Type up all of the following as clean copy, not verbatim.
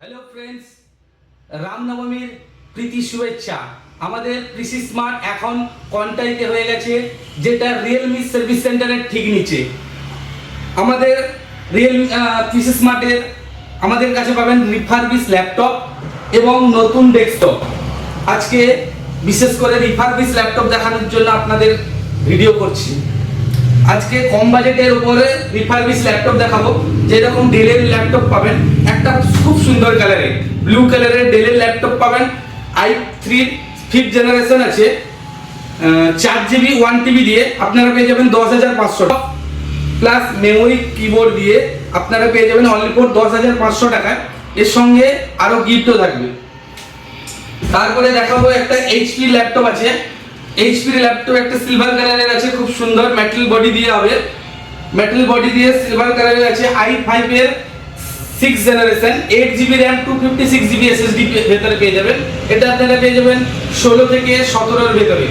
Hello friends, রামনবমীর প্রীতি শুভেচ্ছা। আমাদের কৃষি স্মার্ট এখন কন্টাইতে হয়ে গেছে, যেটা রিয়েলমি সার্ভিস সেন্টারের ঠিক নিচে। আমাদের কৃষি স্মার্টের আমাদের কাছে পাবেন রিফারবিশ ল্যাপটপ এবং নতুন ডেস্কটপ। আজকে বিশেষ করে রিফারবিশ ল্যাপটপ দেখানোর জন্য আপনাদের ভিডিও করছি। আজকে কম বাজেটের উপরে রিফারবিশ ল্যাপটপ দেখাবো। যেরকম ডেলের ল্যাপটপ পাবেন, একটা খুব সুন্দর কালারে ব্লু কালারের ডেলের ল্যাপটপ পাবেন। i3 5th জেনারেশন আছে, 4GB 1TB দিয়ে আপনারা পেয়ে যাবেন 10,500 টাকা, প্লাস মেমোরি কিবোর্ড দিয়ে আপনারা পেয়ে যাবেন অনলি ফর 10,500 টাকায়। এর সঙ্গে আরো গিফটও থাকবে। তারপরে দেখাবো একটা এইচপি ল্যাপটপ আছে। এইচপির ল্যাপটপ একটা সিলভার কালারের আছে, খুব সুন্দর মেটাল বডি দিয়ে হবে। মেটাল বডি দিয়ে সিলভার কালারের আছে, i5 এর 6th generation, 8GB RAM 256GB SSD ভেতরে পেয়ে যাবেন। এটা আপনারা পেয়ে যাবেন 16 থেকে 17 এর ভেতরে,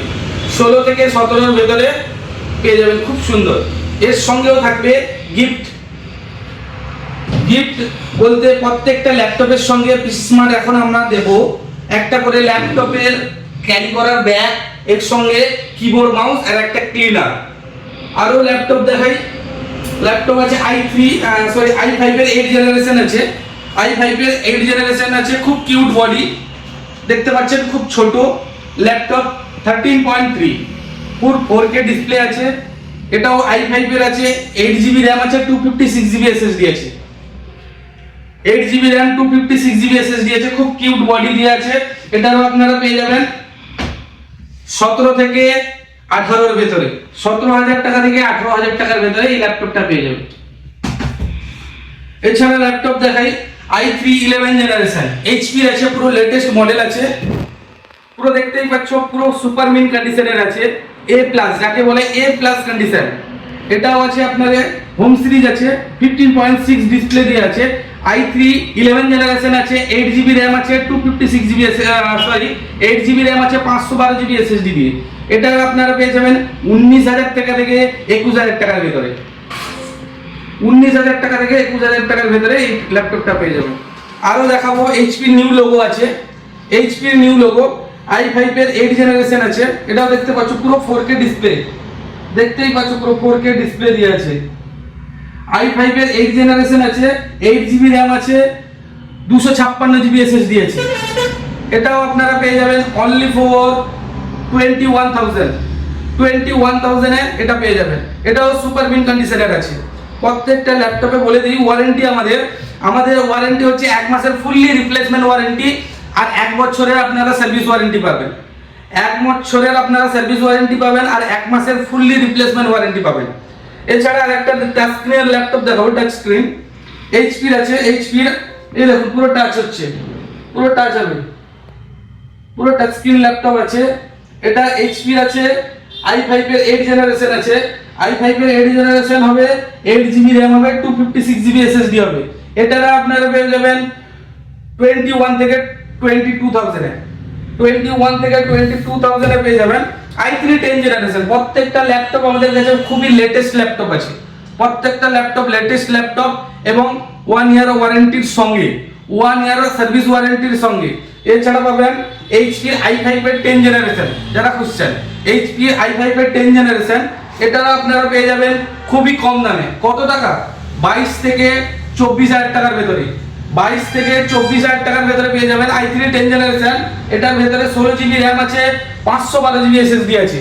16 থেকে 17 এর ভেতরে পেয়ে যাবেন, খুব সুন্দর। এর সঙ্গেও থাকবে গিফট। গিফট বলতে প্রত্যেকটা ল্যাপটপের সঙ্গে স্মার্ট এখন আমরা দেব একটা করে ল্যাপটপের ক্যারি করার ব্যাগ, এর সঙ্গে কিবোর্ড মাউস আর একটা ক্লিনার। আরো ল্যাপটপ দেখাই। ল্যাপটপ আছে i5 এর 8th জেনারেশন আছে। i5 এর 8th জেনারেশন আছে, খুব কিউট বডি দেখতে পাচ্ছেন, খুব ছোট ল্যাপটপ, 13.3 পুরো 4K ডিসপ্লে আছে। এটাও i5 এর আছে, 8GB RAM আছে, 256GB SSD আছে। 8GB RAM 256GB SSD আছে, খুব কিউট বডি দিয়ে আছে। এটাও আপনারা পেয়ে যাবেন 17 থেকে 18 এর ভেতরে, 17,000 টাকা থেকে 18,000 টাকার ভেতরে এই ল্যাপটপটা পেয়ে যাবেন। এছাড়া ল্যাপটপ দেখাই, i3 11th জেনারেশন, HP আছে, পুরো লেটেস্ট মডেল আছে, পুরো দেখতেই পাচ্ছ পুরো সুপার মিন কন্ডিশনের আছে, A+, যাকে বলে A+ কন্ডিশন। এটাও আছে আপনাদের হোম সিরিজ আছে, 15.6 ডিসপ্লে দিয়ে আছে। i3 11th জেনারেশন আছে, 8GB RAM আছে, 8GB RAM আছে, 512GB SSD দিয়ে। এটা আপনারা পেয়ে যাবেন 19,000 টাকা থেকে 21,000 টাকার ভেতরে, 19,000 টাকা থেকে 21,000 টাকার ভেতরে এই ল্যাপটপটা পেয়ে যাবেন। আরো দেখাবো HP নিউ লোগো আছে, HP নিউ লোগো, i5 এর 8th জেনারেশন আছে। এটাও দেখতে পাচ্ছ পুরো 4K ডিসপ্লে, দেখতেই পাচ্ছ পুরো 4K ডিসপ্লে দিয়ে আছে। i5 এর 8th জেনারেশন আছে, 8GB RAM আছে, 256GB SSD আছে। এটাও আপনারা পেয়ে যাবেন অনলি ফর 21,000 এ এটা পেয়ে যাবেন। এটাও সুপার মিন কন্ডিশনের আছে। প্রত্যেকটা ল্যাপটপে বলে দিই ওয়ারেন্টি আমাদের ওয়ারেন্টি হচ্ছে 1 মাসের ফুললি রিপ্লেসমেন্ট ওয়ারেন্টি, আর 1 বছরের আপনারা সার্ভিস ওয়ারেন্টি পাবেন। 1 বছরের আপনারা সার্ভিস ওয়ারেন্টি পাবেন আর 1 মাসের ফুললি রিপ্লেসমেন্ট ওয়ারেন্টি পাবেন। এছাড়া আরেকটা টাচ স্ক্রিনের ল্যাপটপ দেখাবো, টাচ স্ক্রিন HP আছে। HP এই দেখুন পুরো টাচ হচ্ছে, পুরো টাচ হবে, পুরো টাচ স্ক্রিন ল্যাপটপ আছে। এটা HP আছে, i5 এর 8th জেনারেশন আছে। i5 এর 8th জেনারেশন হবে, 8GB RAM হবে, 256GB SSD হবে। এটারা আপনারা পেয়ে যাবেন 21 থেকে 22,000 এ, 21 থেকে 22,000 এ পেয়ে যাবেন। i3 10th generation. প্রত্যেকটা ল্যাপটপ আমাদের কাছে খুবই লেটেস্ট ল্যাপটপ আছে, প্রত্যেকটা ল্যাপটপ লেটেস্ট ল্যাপটপ এবং 1 ইয়ার ওয়ারেন্টির সঙ্গে, 1 ইয়ার সার্ভিস ওয়ারেন্টির সঙ্গে। এছাড়া পাবেন HP i5 এর 10th জেনারেশন, যারা খুঁজছেন HP i5 এর 10th জেনারেশন। এটা আপনারা পেয়ে যাবেন খুবই কম দামে। কত টাকা? 22 থেকে 24,000 টাকার ভেতরে, 22 থেকে 24,000 টাকার ভেতরে পেয়ে যাবেন i3 10th জেনারেশন। এটার ভেতরে 16GB RAM আছে, 512GB SSD আছে।